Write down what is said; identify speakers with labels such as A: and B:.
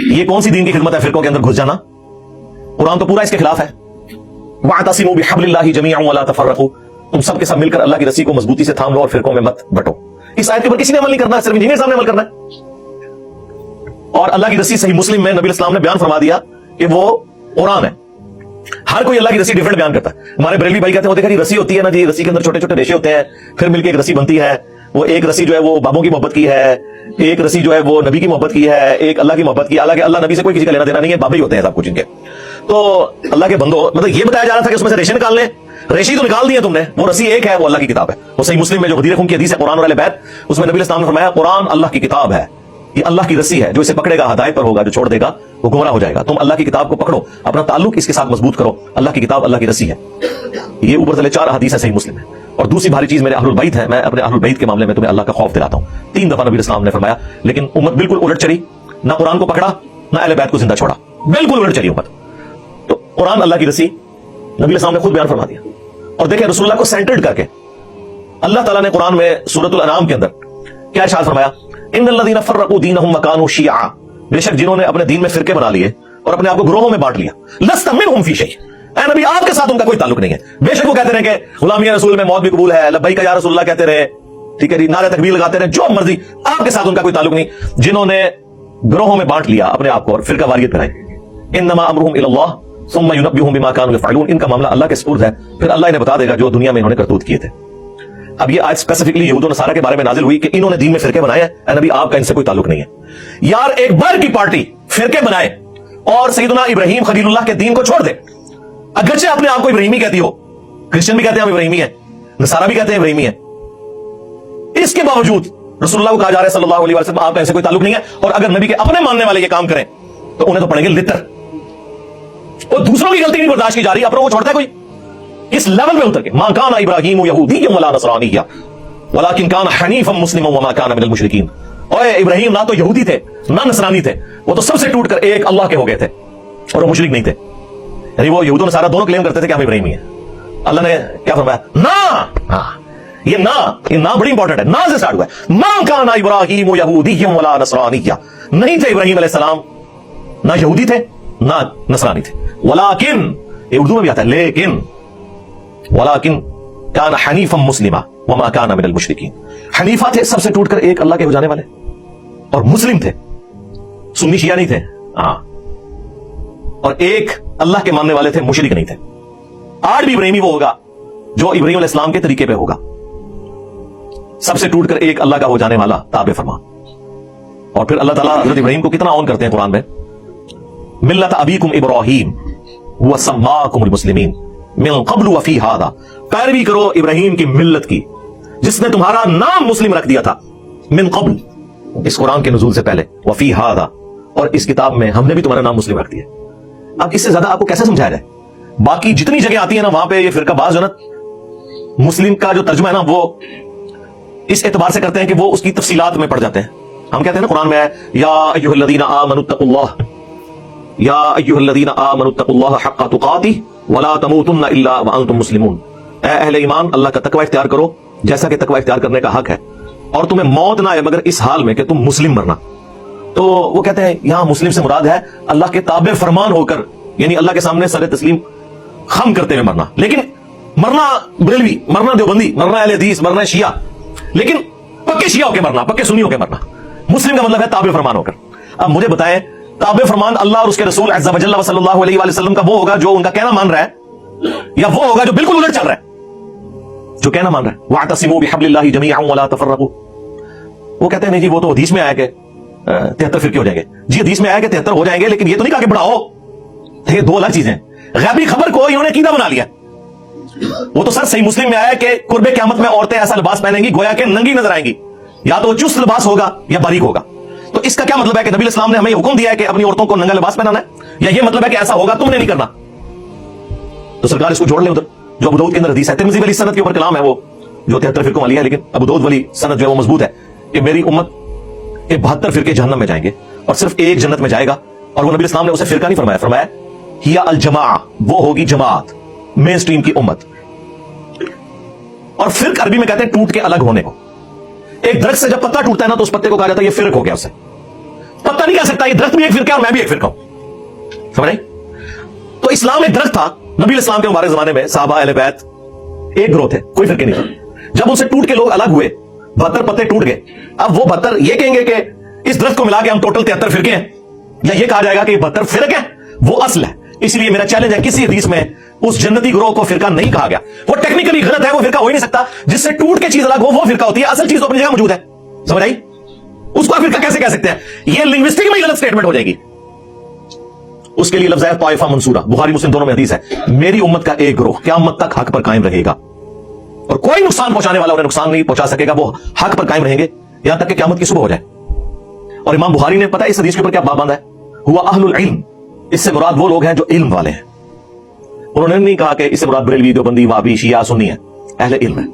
A: ये कौन सी दीन की खिदमत है फिरकों के अंदर घुस जाना? कुरान तो पूरा इसके खिलाफ है। वातसिमू बिहब्लिल्लाहि जमीअन वला तफर्रकू, तुम सब के सब मिलकर अल्लाह की रस्सी को मजबूती से थाम लो और फिरकों में मत बंटो। इस आयत के ऊपर किसी ने अमल नहीं करना है, सिर्फ इंजीनियर साहब ने अमल करना है। और अल्लाह की रस्सी सही मुस्लिम में नबी इस्लाम ने बयान फरमा दिया कि वो कुरान है। हर कोई अल्लाह की रस्सी डिफरेंट बयान करता है। हमारे बरेली भाई कहते हैं देखा जी रस्सी होती है ना जी, रस्सी के अंदर छोटे छोटे रेशे होते हैं, फिर मिलकर एक रस्सी बनती है। वो एक रस्सी जो है वो बाबों की मोहब्बत की है, एक रस्सी जो है वो नबी की मोहब्बत की है, एक अल्लाह की मोहब्बत की। हालांकि अल्लाह नबी से कोई किसी का लेना देना नहीं है, बाबा ही होते हैं सब कुछ इनके। तो अल्लाह के बंदो, मतलब ये बताया जा रहा था कि उसमें से रेशे निकाल ले, रेशी तो निकाल दिए तुमने, वो रस्सी एक है, वो अल्लाह की किताब है। वो सही मुस्लिम में जो गदीर खून की हदीस है कुरान वाले बैत, उसमें नबी इस्लाम ने फरमाया कुरान अल्लाह की किताब है, ये अल्लाह की रस्सी है, जो इसे पकड़ेगा हदायत पर होगा, जो छोड़ देगा वो गुमराह हो जाएगा। तुम अल्लाह की किताब को पकड़ो, अपना ताल्लुक इसके साथ मजबूत करो। अल्लाह की किताब अल्लाह की रस्सी है। ये ऊपर से 4 हदीस है सही मुस्लिम है। और दूसरी भारी चीज मेरे अहलुल बैत है। मैं अपने अहलुल बैत के मामले में तुम्हें अल्लाह का खौफ दिलाता हूं। 3 दफा नबी इस्लाम ने फरमाया, लेकिन उम्मत बिल्कुल उलट चली, ना कुरान को पकड़ा ना अहले बैत को जिंदा छोड़ा, बिल्कुल उलट चली उम्मत। तो कुरान अल्लाह की रस्सी नबी इस्लाम ने खुद बयान फरमा दिया। और देखें रसूलुल्लाह को सेंटर्ड करके अल्लाह ताला ने कुरान में सूरतुल अनाम के अंदर क्या इरशाद फरमाया, इन्नल्लज़ीना फ़र्रक़ू दीनहुम व कानू शियआ, बेशक जिन्होंने अपने दीन में फिरके बना लिए और अपने आप को ग्रोहों में बांट लिया, लस्त मिनहुम फी शै, ऐ नबी आपके साथ उनका कोई ताल्लुक नहीं है। बेशक वो कहते रहे कि गुलामी रसूल में मौत भी कबूल है, लब्बैक या रसूलुल्लाह कहते रहे, ठीक है जी, नारे तकबीर लगाते रहे, जो मर्जी, आपके साथ उनका कोई ताल्लुक नहीं। जिन्होंने ग्रोहों में बांट लिया अपने आप को और फिरका वारियत कराई, इन्नमा अमरुहुम इलल्लाह सुम्मा युनब्बिहुम बिमा कानू यफ़अलून, इनका मामला अल्लाह के सुपुर्द है, फिर अल्लाह इन्हें बता देगा जो दुनिया में इन्होंने करतूत किए थे। अब ये आज स्पेसिफिकली यहूद और नसारा के बारे में नाजिल हुई कि इन्होंने दीन में फिरके बनाए हैं, ऐ नबी आपका इनसे कोई ताल्लुक नहीं है। यार एक बार की पार्टी फिरके बनाए और सैयदना इब्राहिम खलीलुल्लाह के दीन को छोड़ दे, अगरचे अपने आप को इब्राहिमी कहती हो, क्रिश्चियन भी कहते हैं हम इब्राहिमी है, नसारा भी कहते हैं इब्राहिमी है, इसके बावजूद रसूलुल्लाह को कहा जा रहा है सल्लल्लाहु अलैहि वसल्लम आपका इनसे कोई ताल्लुक नहीं है। और अगर नबी के अपने मानने वाले ये काम करें तो उन्हें तो पड़ेंगे लितर। और दूसरों की गलती नहीं बर्दाश्त की जा रही, अपनों को छोड़ता है कोई? इस लेवल पे उतर के मा काना इब्राहीम यहूदिय्यन वला नसरानिय्या वलाकिन काना हनीफन मुस्लिमन वमा काना मिनल मुशरिकीन। ओए इब्राहिम ना तो यहूदी थे ना नसरानी थे, वो तो सबसे टूटकर एक अल्लाह के हो गए थे और वो मुशरिक नहीं थे। यानी वो यहूद और नसारा दोनों क्लेम करते थे कि हम इब्राहिमी हैं। अल्लाह ने क्या फरमाया? ना, ये ना बड़ी इंपॉर्टेंट है, ना से स्टार्ट हुआ है। मा काना इब्राहीम यहूदिय्यन वला नसरानिय्या, नहीं थे इब्राहिम अलैहिस्सलाम ना यहूदी थे ना नसरानी थे। वलाकिन, ये उर्दू में भी आता है लेकिन, वलाकिन काना हनीफन मुस्लिमा वमा काना मिनल मुशरिकीन, हनीफा थे सबसे टूटकर एक अल्लाह के हो जाने वाले, और मुस्लिम थे, सुन्नी शिया नहीं थे, और एक अल्लाह के मानने वाले थे, मुशरिक नहीं थे। आज भी इब्राहिमी वो होगा जो इब्राहिम अलैहिस्सलाम के तरीके पे होगा, सबसे टूटकर एक अल्लाह का हो जाने वाला ताबे फरमा। और फिर अल्लाह ताला हज़रत इब्राहिम को कितना ऑन करते हैं कुरान में, मिल्लत अबीकुम इब्राहीम व सम्माकुमुल मुस्लिमीन मिन क़ब्ल व फी हादा, पैरवी करो इब्राहिम की मिल्लत की जिसने तुम्हारा नाम मुस्लिम रख दिया था, मिन क़ब्ल इस कुरान के नुज़ूल से पहले, व फी हादा और इस किताब में हमने भी तुम्हारा नाम मुस्लिम रख दिया। अब इससे ज्यादा आपको कैसे समझाया जाए? बाकी जितनी जगह आती है ना वहां पे ये फिरका बाज जो ना मुस्लिम का जो तर्जुमा है ना वो इस एतबार से करते हैं कि वो उसकी तफसीलात में पड़ जाते हैं। हम कहते हैं ना कुरान में है या अय्युहल्लज़ीना आमनुत्तकुल्लाह, या अय्युहल्लज़ीना आमनुत्तकुल्लाह हक़्क़ तुक़ातिह वला तमूतुन्ना इल्ला व अंतुम मुस्लिमून, ऐ अहले ईमान अल्लाह का तकवा इख्तियार करो जैसा कि तकवा इख्तियार करने का हक है, और तुम्हें मौत ना आए मगर इस हाल में कि तुम मुस्लिम मरना। तो वो कहते हैं यहां मुस्लिम से मुराद है अल्लाह के ताबे फरमान होकर, यानी अल्लाह के सामने सर तस्लीम खम करते हुए मरना। लेकिन मरना बरेलवी, मरना देवबंदी, मरना अहले हदीस, मरना शिया, लेकिन पक्के शिया होकर मरना, पक्के सुन्नी होकर मरना। मुस्लिम का मतलब है ताबे फरमान होकर। अब मुझे बताएं ताबे फरमान अल्लाह और उसके रसूल अज़्ज़ा व जल्ला सल्लल्लाहु अलैहि वसल्लम का वो होगा जो उनका कहना मान रहा है, या वो होगा जो बिल्कुल उलट चल रहा है, जो कहना मान रहा है वातसिमू बिहब्लिल्लाहि जमीअन वला तफर्रकू। वो कहते हैं नहीं जी वो तो हदीस में आया कि 73 फिरके हो जाएंगे। जी हदीस में आया कि 73 हो जाएंगे, लेकिन ये तो नहीं कहा कि बढ़ाओ। ये दो अलग चीजें। गैबी खबर को इन्होंने कीदा बना लिया। वो तो सर सही मुस्लिम में आया कि कुर्बे क़यामत में औरतें ऐसा लिबास पहनेंगी गोया के नंगी नजर आएंगी, या तो चुस्त लिबास होगा या बारीक होगा। तो इसका क्या मतलब है कि नबी इस्लाम ने हमें हुक्म दिया है कि अपनी औरतों को नंगा लिबास पहनाना है, या ये मतलब है कि ऐसा होगा तुमने नहीं करना? तो सरकार इसको जोड़ ले उधर जो अबू दाऊद के अंदर हदीस है, तिरमिज़ी वाली सनद के ऊपर कलाम है वो जो 73 फिरकों वाली है, लेकिन अबू दाऊद वाली सनद जो है वो मजबूत है कि मेरी उम्मत के 72 फिरके जहन्नम में जाएंगे और सिर्फ एक जन्नत में जाएगा। और वो नबी इस्लाम ने उसे फिरका नहीं फरमाया, फरमाया हिया अल जमा, वो होगी जमात, मेन स्ट्रीम की उम्मत। और फिरक अरबी में कहते हैं टूट के अलग होने को। एक दरख्त से जब पत्ता टूटता है ना तो उस पत्ते को कहा जाता है ये फिरक हो गया, उससे पत्ता नहीं कह सकता ये दरख्त भी एक फिरका है और मैं भी एक फिरका हूं। समझ आई? तो इस्लाम एक दरख्त था, नबी इस्लाम के मुबारक जमाने में साहबा अहले बैत एक ग्रोथ है, कोई फिरके नहीं था। जब उनसे टूट के लोग अलग हुए, 72 पत्ते टूट गए। अब वो 72 ये कहेंगे कि इस दरख्त को मिला के हम टोटल 73 फिरके हैं, या ये कहा जाएगा कि 72 फिरक है, वो असल है। इसलिए मेरा चैलेंज है, किसी हदीस में उस जन्नती ग्रोह को फिरका नहीं कहा गया। वो टेक्निकली गलत है, वो फिरका हो ही नहीं सकता। जिससे टूट के चीज अलग हो वो फिरका होती है, असल चीज तो अपनी जगह मौजूद है। समझ आई? उसको आप फिरका कैसे कह सकते हैं? ये लिंग्विस्टिक में गलत स्टेटमेंट हो जाएगी। उसके लिए लफ्ज़ है ताइफा मंसूरा, बुखारी मुस्लिम दोनों में हदीस है, मेरी उम्मत का एक ग्रोह क़यामत तक हक पर कायम रहेगा और कोई नुकसान पहुंचाने वाला उन्हें नुकसान नहीं पहुंचा सकेगा। वो हक पर कायम रहेंगे यहां तक कि क़यामत की सुबह हो जाए। और इमाम बुखारी ने पता है इस हदीस के ऊपर क्या बाब बांधा है? हुआ अहलुल इल्म, इससे मुराद वो लोग हैं जो इल्म वाले हैं। उन्होंने नहीं कहा कि इससे मुराद बरेलवी, देवबंदी, वहाबी, शिया, सुन्नी है, अहले इल्म है।